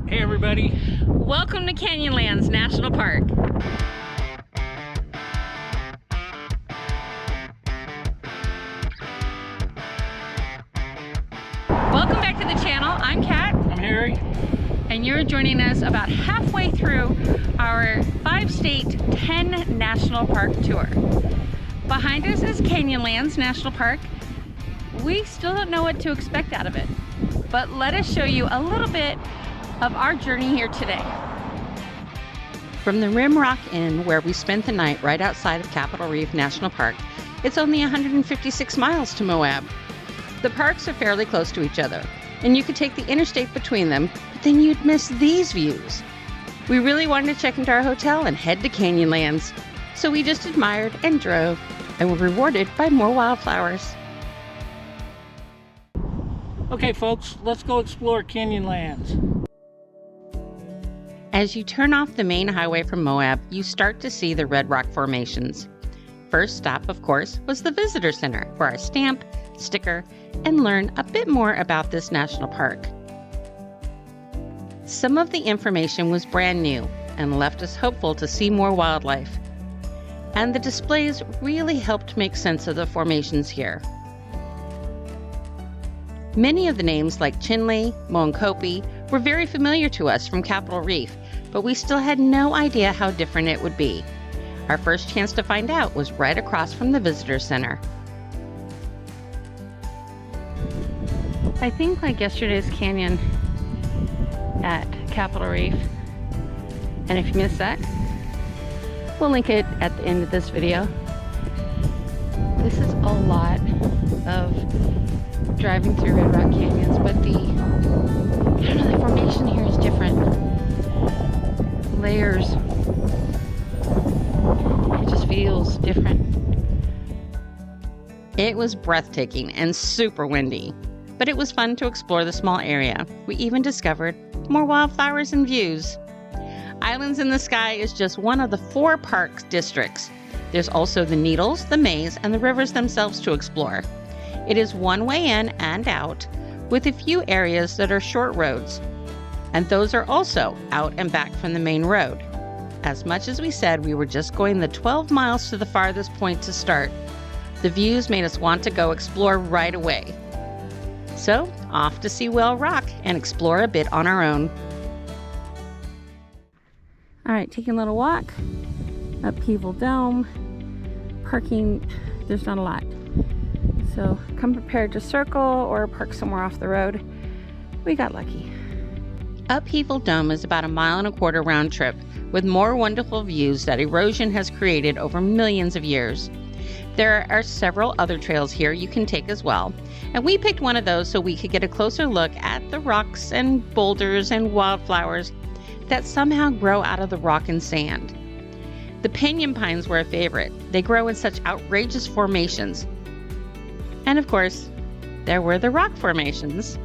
Hey everybody. Welcome to Canyonlands National Park. Welcome back to the channel. I'm Kat. I'm Harry. And you're joining us about halfway through our 5-state, 10 national park tour. Behind us is Canyonlands National Park. We still don't know what to expect out of it, but let us show you a little bit of our journey here today. From the Rimrock Inn, where we spent the night right outside of Capitol Reef National Park, it's only 156 miles to Moab. The parks are fairly close to each other, and you could take the interstate between them, but then you'd miss these views. We really wanted to check into our hotel and head to Canyonlands, so we just admired and drove, and were rewarded by more wildflowers. Okay folks, let's go explore Canyonlands. As you turn off the main highway from Moab, you start to see the red rock formations. First stop, of course, was the Visitor Center for our stamp, sticker, and learn a bit more about this national park. Some of the information was brand new and left us hopeful to see more wildlife. And the displays really helped make sense of the formations here. Many of the names like Chinle, Moenkopi were very familiar to us from Capitol Reef, but we still had no idea how different it would be. Our first chance to find out was right across from the Visitor Center. I think like yesterday's canyon at Capitol Reef, and if you missed that, we'll link it at the end of this video. This is a lot of driving through Red Rock Canyons, but the formation here is different. Layers. It just feels different. It was breathtaking and super windy, but it was fun to explore the small area. We even discovered more wildflowers and views. Islands in the Sky is just one of the 4 park districts. There's also the Needles, the Maze, and the rivers themselves to explore. It is one way in and out, with a few areas that are short roads. And those are also out and back from the main road. As much as we said we were just going the 12 miles to the farthest point to start, the views made us want to go explore right away. So, off to see Whale Rock and explore a bit on our own. Alright, taking a little walk. Upheaval Dome. Parking, there's not a lot. So, come prepared to circle or park somewhere off the road. We got lucky. Upheaval Dome is about 1.25 miles round trip, with more wonderful views that erosion has created over millions of years. There are several other trails here you can take as well, and we picked one of those so we could get a closer look at the rocks and boulders and wildflowers that somehow grow out of the rock and sand. The pinyon pines were a favorite. They grow in such outrageous formations. And of course, there were the rock formations.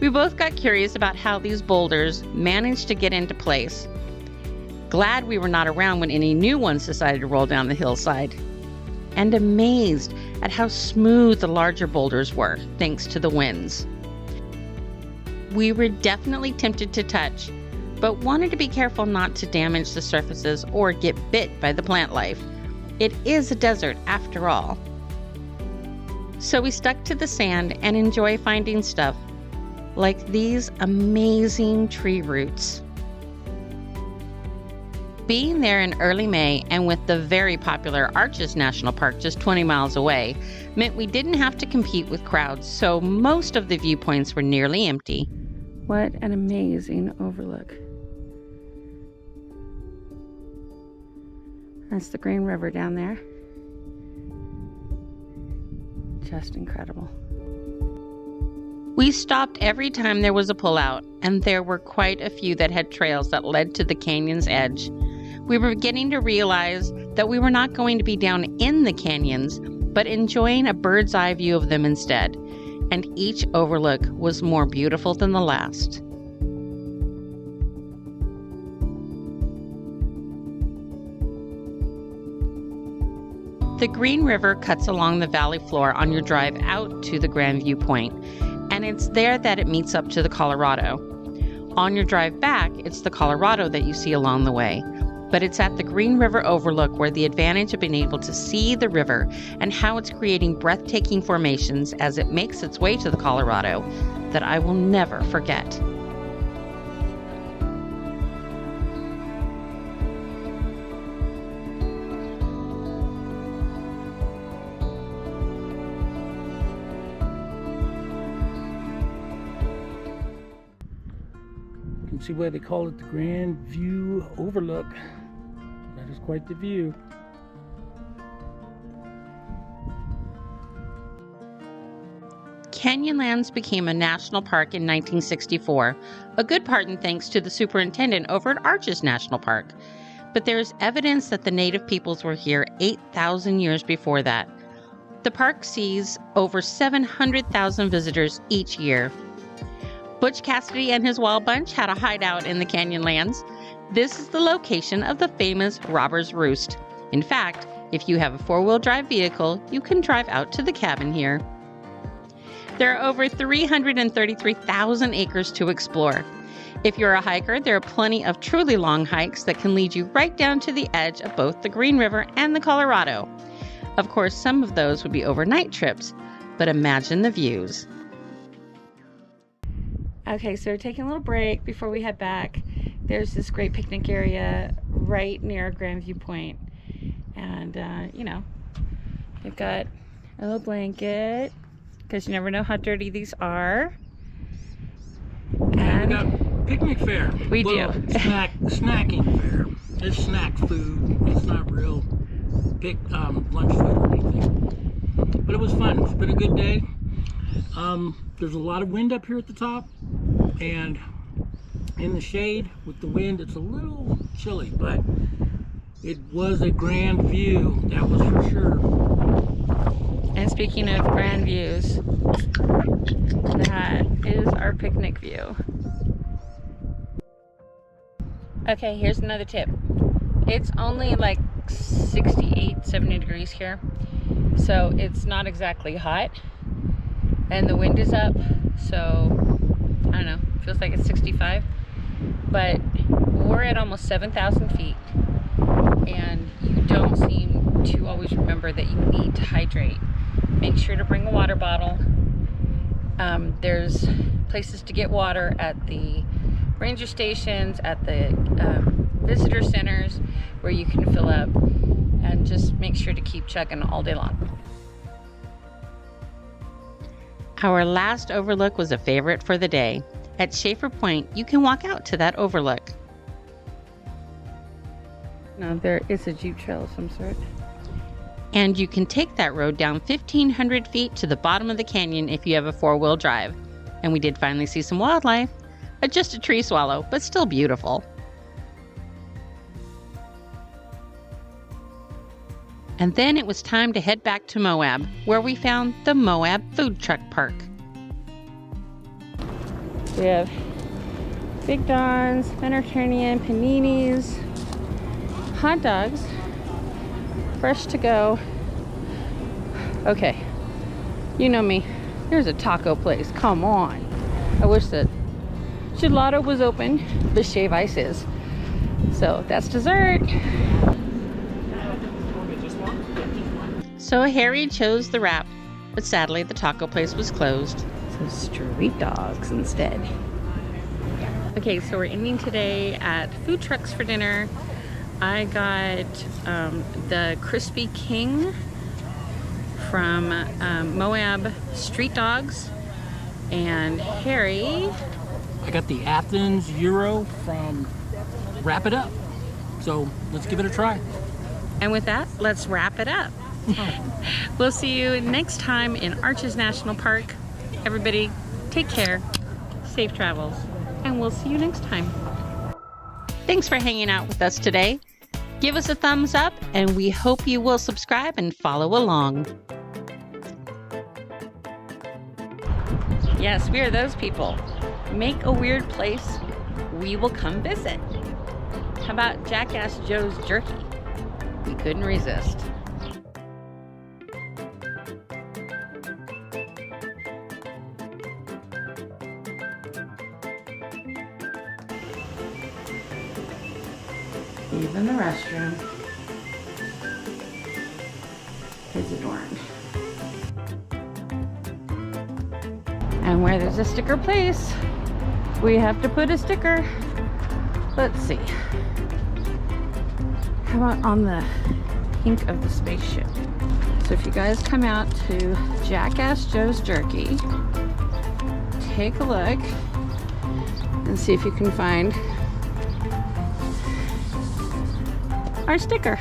We both got curious about how these boulders managed to get into place. Glad we were not around when any new ones decided to roll down the hillside. And amazed at how smooth the larger boulders were, thanks to the winds. We were definitely tempted to touch, but wanted to be careful not to damage the surfaces or get bit by the plant life. It is a desert after all. So we stuck to the sand and enjoy finding stuff like these amazing tree roots. Being there in early May and with the very popular Arches National Park just 20 miles away meant we didn't have to compete with crowds, so most of the viewpoints were nearly empty. What an amazing overlook. That's the Green River down there. Just incredible. We stopped every time there was a pullout, and there were quite a few that had trails that led to the canyon's edge. We were beginning to realize that we were not going to be down in the canyons, but enjoying a bird's eye view of them instead, and each overlook was more beautiful than the last. The Green River cuts along the valley floor on your drive out to the Grand Viewpoint, and it's there that it meets up to the Colorado. On your drive back, it's the Colorado that you see along the way. But it's at the Green River Overlook where the advantage of being able to see the river and how it's creating breathtaking formations as it makes its way to the Colorado that I will never forget. You can see why they call it the Grand View Overlook. That is quite the view. Canyonlands became a national park in 1964, a good part in thanks to the superintendent over at Arches National Park. But there is evidence that the native peoples were here 8,000 years before that. The park sees over 700,000 visitors each year. Butch Cassidy and his Wild Bunch had a hideout in the Canyonlands. This is the location of the famous Robber's Roost. In fact, if you have a four-wheel drive vehicle, you can drive out to the cabin here. There are over 333,000 acres to explore. If you're a hiker, there are plenty of truly long hikes that can lead you right down to the edge of both the Green River and the Colorado. Of course, some of those would be overnight trips, but imagine the views. Okay, so we're taking a little break before we head back. There's this great picnic area right near Grandview Point. And, you know, you've got a little blanket, because you never know how dirty these are. And we got picnic fare. We do. Snacking fare. It's snack food. It's not real lunch food or anything. But it was fun. It's been a good day. There's a lot of wind up here at the top, and in the shade with the wind it's a little chilly, but it was a grand view, that was for sure. And speaking of grand views, that is our picnic view. Okay, here's another tip. It's only like 68, 70 degrees here, so it's not exactly hot. And the wind is up, so I don't know, feels like it's 65. But we're at almost 7,000 feet, and you don't seem to always remember that you need to hydrate. Make sure to bring a water bottle. There's places to get water at the ranger stations, at the visitor centers, where you can fill up, and just make sure to keep chugging all day long. Our last overlook was a favorite for the day. At Shaffer Point, you can walk out to that overlook. Now there is a jeep trail of some sort. And you can take that road down 1,500 feet to the bottom of the canyon if you have a four-wheel drive. And we did finally see some wildlife. Just a tree swallow, but still beautiful. And then it was time to head back to Moab, where we found the Moab Food Truck Park. We have Big Don's, Mediterranean, paninis, hot dogs, fresh to go. Okay, you know me, there's a taco place, come on. I wish that Gelato was open, but Shave Ice is. So that's dessert. So Harry chose the wrap, but sadly the taco place was closed. So street dogs instead. Okay, so we're ending today at Food Trucks for dinner. I got the Crispy King from Moab Street Dogs, and Harry, I got the Athens Euro from Wrap It Up. So let's give it a try. and with that, let's wrap it up. We'll see you next time in Arches National Park. Everybody, take care, safe travels, and we'll see you next time. Thanks for hanging out with us today. Give us a thumbs up, and we hope you will subscribe and follow along. Yes, we are those people. Make a weird place, we will come visit. How about Jackass Joe's Jerky? We couldn't resist. Even the restroom is adorned. And where there's a sticker place, we have to put a sticker. Let's see. How about on the pink of the spaceship? So if you guys come out to Jackass Joe's Jerky, take a look and see if you can find our sticker.